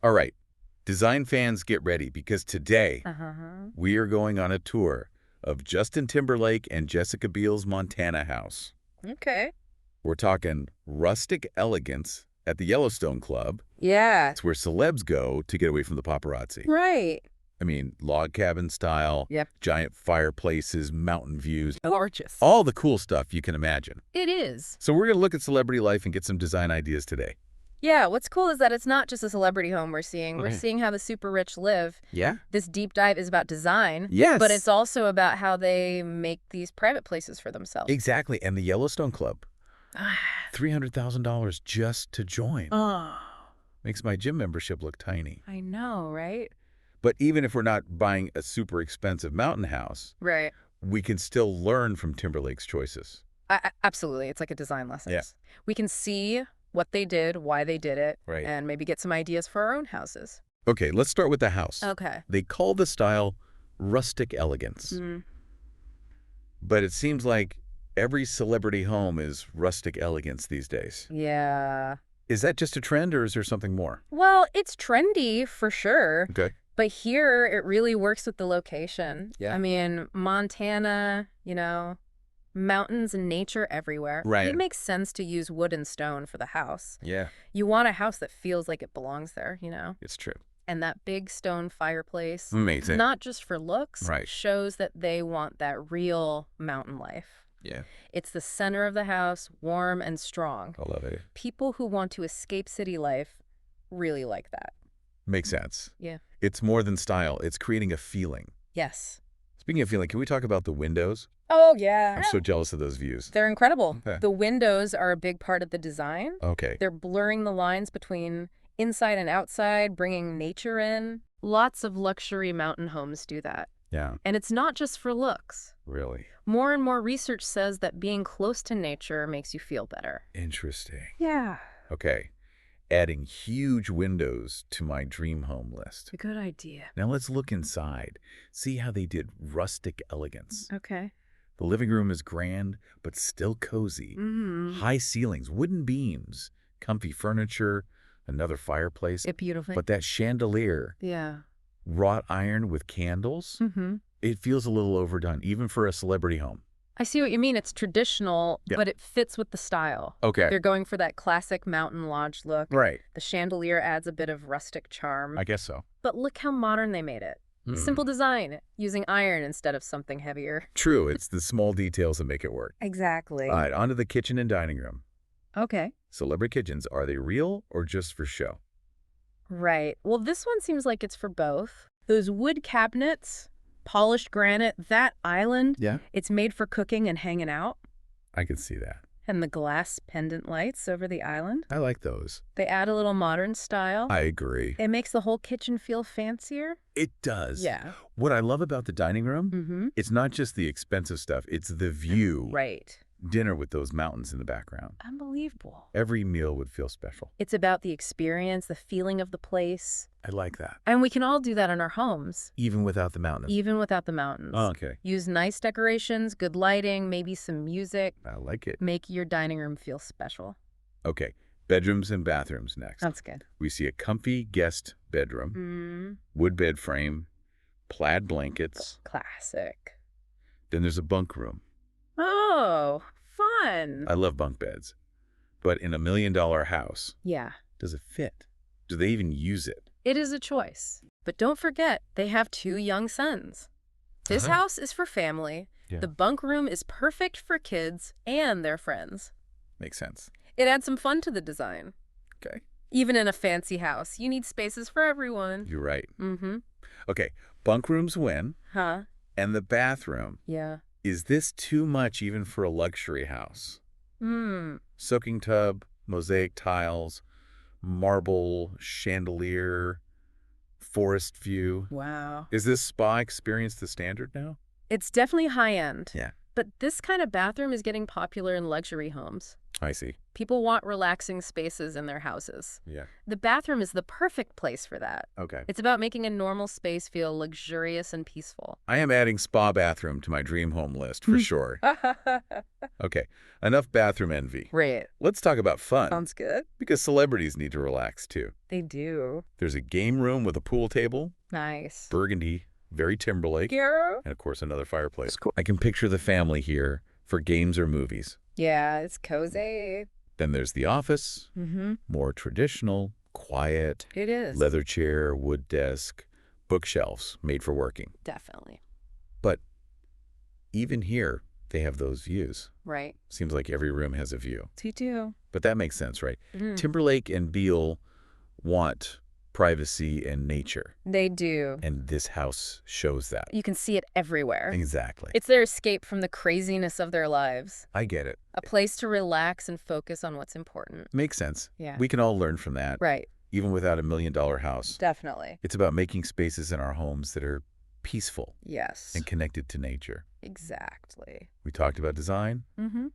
All right, design fans, get ready because today Uh-huh. we are going on a tour of Justin Timberlake and Jessica Biel's Montana house. Okay. We're talking rustic elegance at the Yellowstone Club. Yeah. It's where celebs go to get away from the paparazzi. Right. I mean, log cabin style, Yep. giant fireplaces, mountain views, Gorgeous. all the cool stuff you can imagine. It is. So we're going to look at celebrity life and get some design ideas today. Yeah, what's cool is that it's not just a celebrity home we're seeing. We're Okay. seeing how the super rich live. Yeah? This deep dive is about design. Yes. But it's also about how they make these private places for themselves. Exactly. And the Yellowstone Club, $300,000 just to join. Oh, Makes my gym membership look tiny. I know, right? But even if we're not buying a super expensive mountain house, Right. we can still learn from Timberlake's choices. Absolutely. It's like a design lesson. Yeah. We can see what they did, why they did it, Right. and maybe get some ideas for our own houses. Okay, let's start with the house. Okay. They call the style rustic elegance. Mm. But it seems like every celebrity home is rustic elegance these days. Yeah. Is that just a trend or is there something more? Well, it's trendy for sure. Okay. But here, it really works with the location. Yeah. I mean, Montana, mountains and nature everywhere. Right. It makes sense to use wood and stone for the house. Yeah, You want a house that feels like it belongs there, it's true. And that big stone fireplace, Amazing. not just for looks, Right. shows that they want that real mountain life. Yeah, It's the center of the house, warm and strong. I love it. People who want to escape city life really like that. Makes sense. Yeah. It's more than style. It's creating a feeling. Yes. Speaking of feeling, can we talk about the windows? Oh, yeah. I'm so jealous of those views. They're incredible. Okay. The windows are a big part of the design. Okay. They're blurring the lines between inside and outside, bringing nature in. Lots of luxury mountain homes do that. Yeah, And it's not just for looks. really. More and more research says that being close to nature makes you feel better. Interesting. Yeah. Okay. Adding huge windows to my dream home list. A good idea. Now let's look inside. See how they did rustic elegance. Okay. The living room is grand, but still cozy. Mm-hmm. High ceilings, wooden beams, comfy furniture, another fireplace. It beautifully. But that chandelier, Yeah. wrought iron with candles, Mm-hmm. it feels a little overdone, even for a celebrity home. I see what you mean. It's traditional, Yeah. but it fits with the style. Okay. They're going for that classic mountain lodge look. Right. The chandelier adds a bit of rustic charm. I guess so. But look how modern they made it. Hmm. Simple design, using iron instead of something heavier. True. It's the small details that make it work. Exactly. All right, onto the kitchen and dining room. Okay. Celebrity kitchens, are they real or just for show? Right. Well, this one seems like it's for both. Those wood cabinets, polished granite, that island, Yeah. it's made for cooking and hanging out. I can see that. And the glass pendant lights over the island, I like those. they add a little modern style. I agree. It makes the whole kitchen feel fancier. It does. Yeah. What I love about the dining room, Mm-hmm. it's not just the expensive stuff, it's the view. Right. Dinner with those mountains in the background. Unbelievable. Every meal would feel special. It's about the experience, the feeling of the place. I like that. And we can all do that in our homes, Even without the mountains. even without the mountains. Oh, okay. Use nice decorations, good lighting, maybe some music. I like it. Make your dining room feel special. Okay. Bedrooms and bathrooms next. That's good. We see a comfy guest bedroom, wood bed frame, plaid blankets. Classic. Then there's a bunk room. Oh, fun. I love bunk beds. But in $1 million house, Yeah, does it fit? Do they even use it? it is a choice. But don't forget, they have 2 young sons. This Uh-huh. house is for family. Yeah. The bunk room is perfect for kids and their friends. Makes sense. It adds some fun to the design. Okay. Even in a fancy house, you need spaces for everyone. You're right. Mm-hmm. Okay. Bunk rooms win. Huh? And the bathroom. Yeah. Is this too much even for a luxury house? Soaking tub, mosaic tiles, marble chandelier, forest view. Wow. Is this spa experience the standard now? It's definitely high-end. Yeah. But this kind of bathroom is getting popular in luxury homes. I see. People want relaxing spaces in their houses. Yeah. The bathroom is the perfect place for that. Okay. It's about making a normal space feel luxurious and peaceful. I am adding spa bathroom to my dream home list for sure. Okay, enough bathroom envy. Right. Let's talk about fun. Sounds good. Because celebrities need to relax too. They do. There's a game room with a pool table, Nice. burgundy, very Timberlake, Garo? and of course another fireplace. Cool. I can picture the family here for games or movies. Yeah, it's cozy. Then there's the office, Mm-hmm. more traditional, quiet, It is. leather chair, wood desk, bookshelves made for working. Definitely. But even here, they have those views. Right. Seems like every room has a view. You do. But that makes sense, right? Mm. Timberlake and Beale want privacy and nature, They do. and this house shows that. You can see it everywhere. Exactly. It's their escape from the craziness of their lives. I get it. A place to relax and focus on what's important. Makes sense. Yeah. We can all learn from that, Right. even without $1 million house. Definitely. It's about making spaces in our homes that are peaceful Yes. and connected to nature. Exactly. We talked about design, Mm-hmm.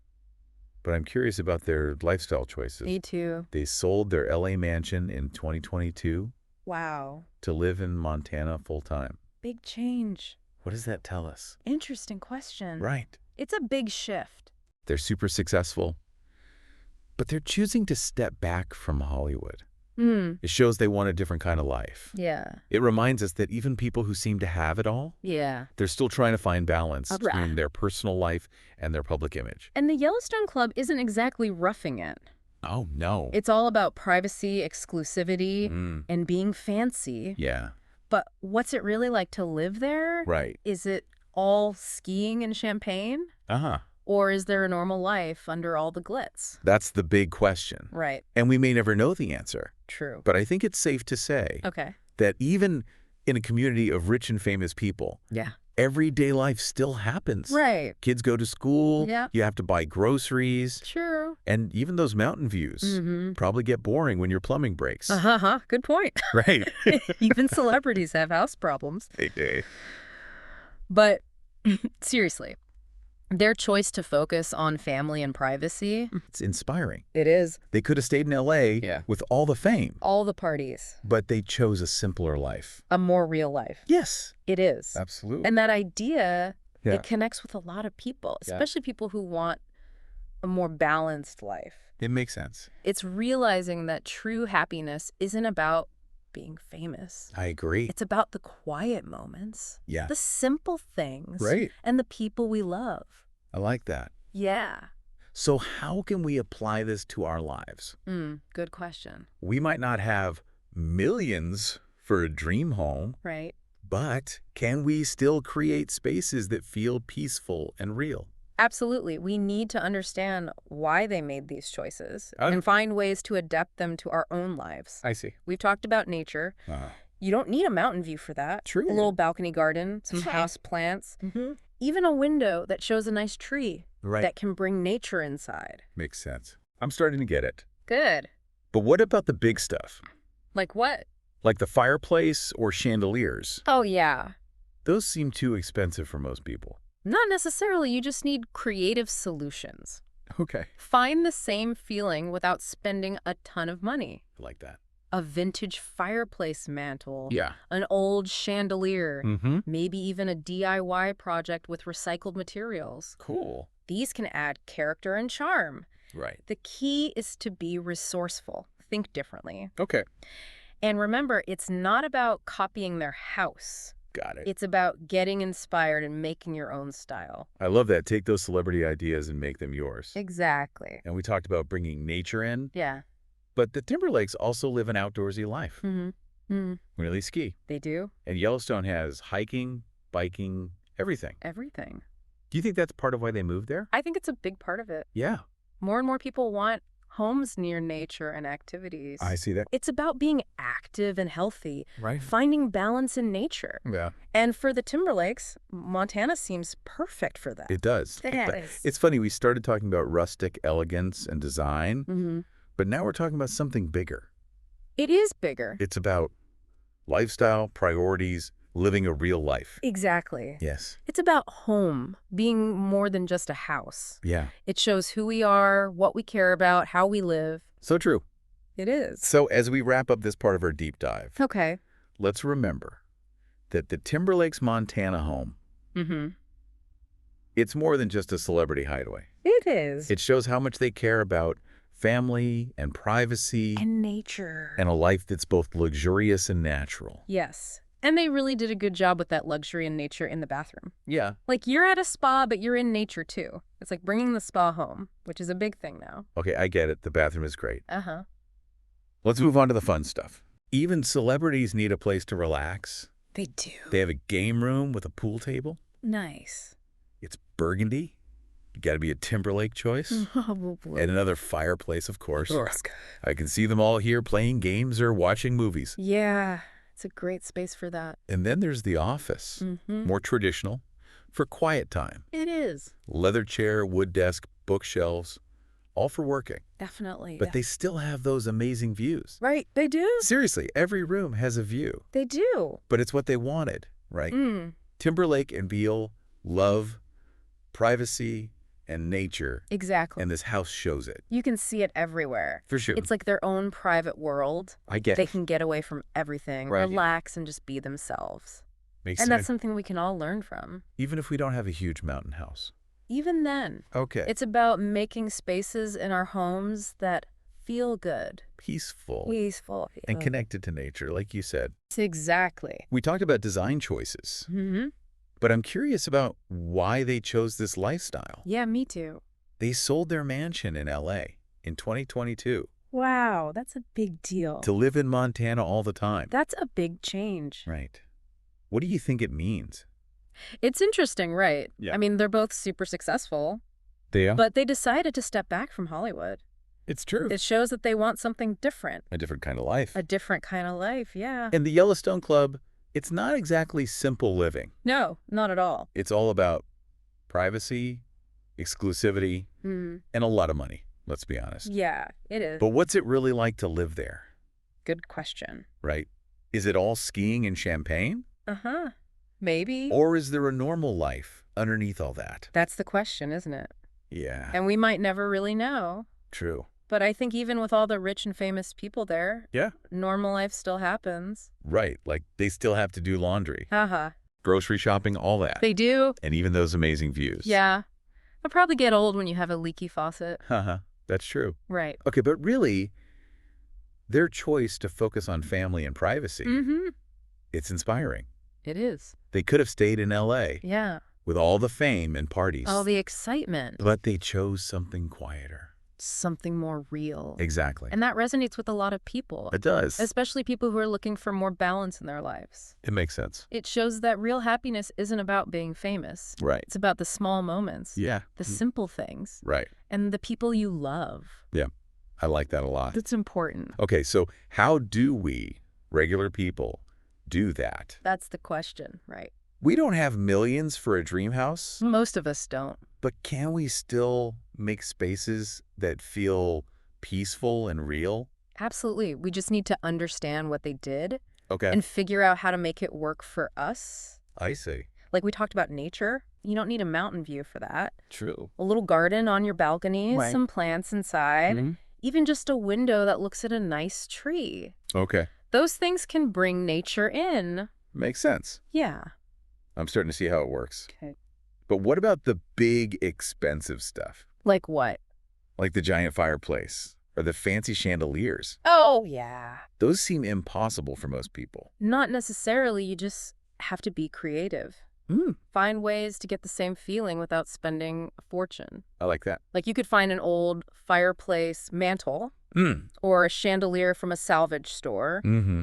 but I'm curious about their lifestyle choices. Me too. They sold their LA mansion in 2022 Wow. to live in Montana full-time. Big change. What does that tell us? Interesting question. Right. It's a big shift. They're super successful, but they're choosing to step back from Hollywood. It shows they want a different kind of life. Yeah. It reminds us that even people who seem to have it all, Yeah. they're still trying to find balance Right. between their personal life and their public image. And the Yellowstone Club isn't exactly roughing it. Oh, no. It's all about privacy, exclusivity, Mm, and being fancy. yeah, But what's it really like to live there? right. Is it all skiing and champagne? Uh-huh. Or is there a normal life under all the glitz? That's the big question. Right. And we may never know the answer. True. But I think it's safe to say Okay. that even in a community of rich and famous people, Yeah. everyday life still happens. Right. Kids go to school. Yeah. You have to buy groceries. True. And even those mountain views Mm-hmm. probably get boring when your plumbing breaks. Uh-huh. Good point. Right. Even celebrities have house problems. Hey. But seriously, their choice to focus on family and privacy. It's inspiring. It is. They could have stayed in L.A. Yeah. with all the fame, All the parties. but they chose a simpler life. A more real life. Yes. It is. Absolutely. And that idea, Yeah. it connects with a lot of people, Yeah. especially people who want a more balanced life. It makes sense. It's realizing that true happiness isn't about being famous. I agree. It's about the quiet moments, Yeah. the simple things, Right. and the people we love. I like that. Yeah. So how can we apply this to our lives? Good question. We might not have millions for a dream home, Right. but can we still create spaces that feel peaceful and real? Absolutely. We need to understand why they made these choices Oh. and find ways to adapt them to our own lives. I see. We've talked about nature. You don't need a mountain view for that. True. A little balcony garden, some Sure. house plants, Mm-hmm. even a window that shows a nice tree Right. that can bring nature inside. Makes sense. I'm starting to get it. Good. But what about the big stuff? Like what? Like the fireplace or chandeliers? Oh, yeah. Those seem too expensive for most people. Not necessarily. You just need creative solutions. Okay. Find the same feeling without spending a ton of money. I like that. A vintage fireplace mantle. Yeah. An old chandelier. Mm-hmm. Maybe even a DIY project with recycled materials. Cool. These can add character and charm. Right. The key is to be resourceful. Think differently. Okay. And remember, it's not about copying their house. Got it. It's about getting inspired and making your own style. I love that. Take those celebrity ideas and make them yours. Exactly. And we talked about bringing nature in, Yeah. but the Timberlakes also live an outdoorsy life. Mm-hmm. When they ski. They do And Yellowstone has hiking, biking, everything. everything. Do you think that's part of why they moved there? I think it's a big part of it. Yeah. More and more people want homes near nature and activities. I see that. It's about being active and healthy, Right. finding balance in nature. Yeah. And for the Timberlakes, Montana seems perfect for that. It does. It But is. it's funny, we started talking about rustic elegance and design, Mm-hmm. but now we're talking about something bigger. It is bigger. It's about lifestyle, priorities, living a real life. Exactly. Yes. It's about home being more than just a house. Yeah. It shows who we are, what we care about, how we live. So true. It is. So as we wrap up this part of our deep dive, Okay. let's remember that the Timberlake's Montana home, Mm-hmm. it's more than just a celebrity hideaway. It is. It shows how much they care about family and privacy And nature. and a life that's both luxurious and natural. Yes. And they really did a good job with that luxury and nature in the bathroom. Yeah. Like, you're at a spa, but you're in nature, too. It's like bringing the spa home, which is a big thing now. Okay, I get it. The bathroom is great. Uh-huh. Let's move on to the fun stuff. Even celebrities need a place to relax. They do. They have a game room with a pool table. Nice. It's burgundy. You got to be a Timberlake choice. And another fireplace, of course. I can see them all here playing games or watching movies. Yeah, it's a great space for that. And then there's the office, more traditional, for quiet time. It is. Leather chair, wood desk, bookshelves, all for working. Definitely. But they still have those amazing views. Right, they do. Seriously, every room has a view. They do. But it's what they wanted, right? Timberlake and Beale love privacy and nature. Exactly. And this house shows it. You can see it everywhere. For sure. It's like their own private world. I get They it. can get away from everything, Right. relax, and just be themselves. Makes And sense. that's something we can all learn from. Even if we don't have a huge mountain house. Even then, Okay. it's about making spaces in our homes that feel good, peaceful peaceful, and connected to nature, like you said. Exactly. We talked about design choices, but I'm curious about why they chose this lifestyle. Yeah, me too. They sold their mansion in LA in 2022 Wow, that's a big deal. to live in Montana all the time. That's a big change. Right. What do you think it means? It's interesting, right? Yeah. I mean, they're both super successful, They are. but they decided to step back from Hollywood. It's true. It shows that they want something different. A different kind of life. A different kind of life, yeah. And the Yellowstone Club, it's not exactly simple living. No, not at all. It's all about privacy, exclusivity, and a lot of money, let's be honest. Yeah, it is. But what's it really like to live there, Good question. right? Is it all skiing and champagne? Uh-huh. Maybe. Or is there a normal life underneath all that? That's the question, isn't it? Yeah, And we might never really know. true. But I think even with all the rich and famous people there, Yeah. normal life still happens. Right, like they still have to do laundry, Haha. grocery shopping, all that. They do. And even those amazing views. Yeah. It'll probably get old when you have a leaky faucet. Haha, that's true. Right. Okay, but really, their choice to focus on family and privacy, it's inspiring. It is. They could have stayed in LA Yeah. with all the fame and parties, All the excitement. but they chose something quieter. Something more real. Exactly. And that resonates with a lot of people. It does. Especially people who are looking for more balance in their lives. It makes sense. It shows that real happiness isn't about being famous. Right. It's about the small moments. Yeah. The simple things. Right. And the people you love. Yeah. I like that a lot. That's important. Okay, so how do we, regular people, do that? That's the question, right? We don't have millions for a dream house, Most of us don't. but can we still make spaces that feel peaceful and real? Absolutely. We just need to understand what they did Okay. and figure out how to make it work for us. I see. Like we talked about nature. You don't need a mountain view for that. True. A little garden on your balcony, Right. some plants inside, even just a window that looks at a nice tree. Okay. Those things can bring nature in. Makes sense. Yeah. I'm starting to see how it works. Okay. But what about the big, expensive stuff? Like what? Like the giant fireplace or the fancy chandeliers? Oh, yeah. Those seem impossible for most people. Not necessarily. You just have to be creative. Find ways to get the same feeling without spending a fortune. I like that. Like you could find an old fireplace mantle or a chandelier from a salvage store.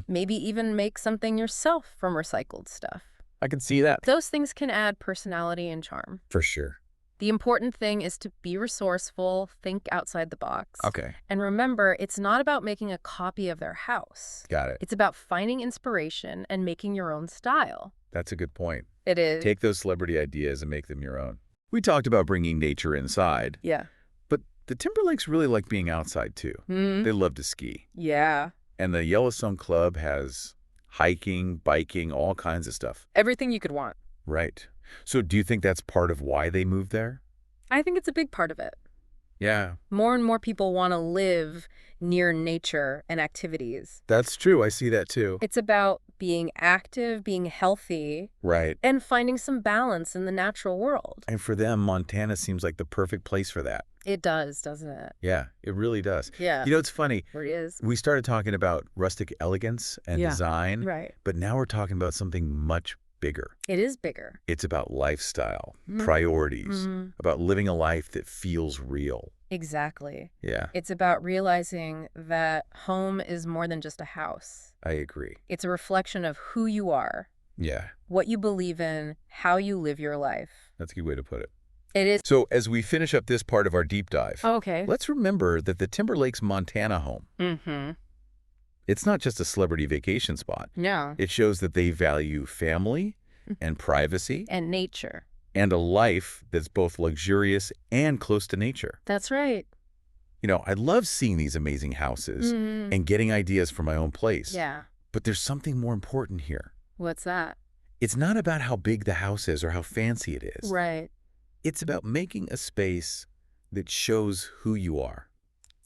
Maybe even make something yourself from recycled stuff. I can see that. Those things can add personality and charm. For sure. The important thing is to be resourceful, think outside the box. Okay. And remember, it's not about making a copy of their house. Got it. It's about finding inspiration and making your own style. That's a good point. It is. Take those celebrity ideas and make them your own. We talked about bringing nature inside, Yeah. but the Timberlakes really like being outside too. They love to ski. Yeah. And the Yellowstone Club has hiking, biking, all kinds of stuff. Everything you could want. Right. So do you think that's part of why they moved there? I think it's a big part of it. Yeah. More and more people want to live near nature and activities. That's true. I see that too. It's about being active, being healthy, Right. and finding some balance in the natural world. And for them, Montana seems like the perfect place for that. It does, doesn't it? Yeah, it really does. Yeah. You know, it's funny. It is. We started talking about rustic elegance and design, Right. but now we're talking about something much bigger. It is bigger. It's about lifestyle, priorities, about living a life that feels real. Exactly. Yeah, It's about realizing that home is more than just a house. I agree. It's a reflection of who you are, Yeah, what you believe in, how you live your life. that's a good way to put it. It is. So as we finish up this part of our deep dive, Okay. let's remember that the Timberlake's Montana home, Mm-hmm. it's not just a celebrity vacation spot. No. It shows that they value family and privacy And nature. and a life that's both luxurious and close to nature. That's right. You know, I love seeing these amazing houses and getting ideas for my own place. Yeah. But there's something more important here. What's that? It's not about how big the house is or how fancy it is. Right. It's about making a space that shows who you are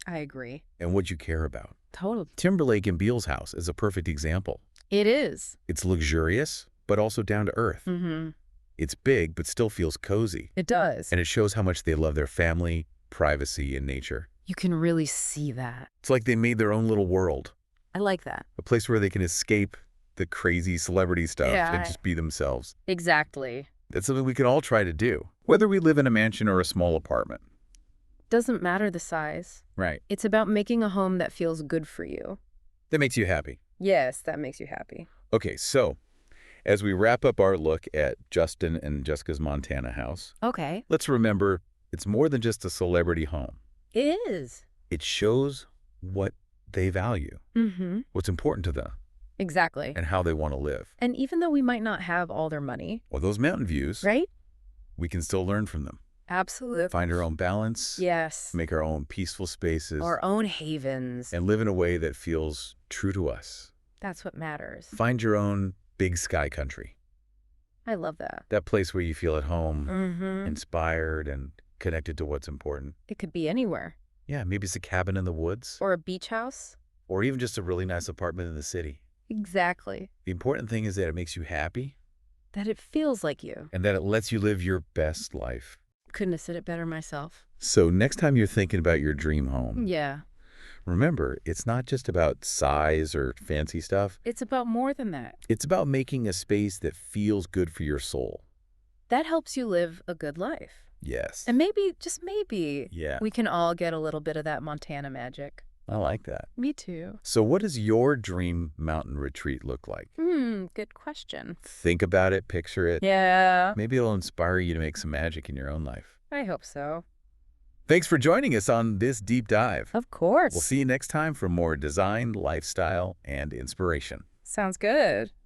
I agree. and what you care about. Totally. Timberlake and Beale's house is a perfect example. It is. It's luxurious, but also down to earth. Mm-hmm. It's big, but still feels cozy. It does. And it shows how much they love their family, privacy, and nature. You can really see that. It's like they made their own little world, I like that. a place where they can escape the crazy celebrity stuff Yeah. and just be themselves. Exactly. That's something we can all try to do, whether we live in a mansion or a small apartment. Doesn't matter the size. Right. It's about making a home that feels good for you. That makes you happy. Yes, that makes you happy. Okay, so as we wrap up our look at Justin and Jessica's Montana house, Okay. let's remember it's more than just a celebrity home. It is. It shows what they value, Mm-hmm. what's important to them, Exactly. and how they want to live. And even though we might not have all their money, Well, those mountain views, right? we can still learn from them. Absolutely. Find our own balance, Yes. make our own peaceful spaces, Our own havens. and live in a way that feels true to us. That's what matters. Find your own big sky country, I love that. that place where you feel at home, Mm-hmm. inspired, and connected to what's important. It could be anywhere. Yeah, maybe it's a cabin in the woods, Or a beach house. or even just a really nice apartment in the city. Exactly. The important thing is that it makes you happy That it feels like you. and that it lets you live your best life. Couldn't have said it better myself. So next time you're thinking about your dream home, Yeah. remember, it's not just about size or fancy stuff. It's about more than that. It's about making a space that feels good for your soul. That helps you live a good life. Yes. And maybe, just maybe, Yeah, we can all get a little bit of that Montana magic. I like that. Me too. So what does your dream mountain retreat look like? Good question. Think about it, picture it. Yeah. Maybe it'll inspire you to make some magic in your own life. I hope so. Thanks for joining us on this deep dive. Of course. We'll see you next time for more design, lifestyle, and inspiration. Sounds good.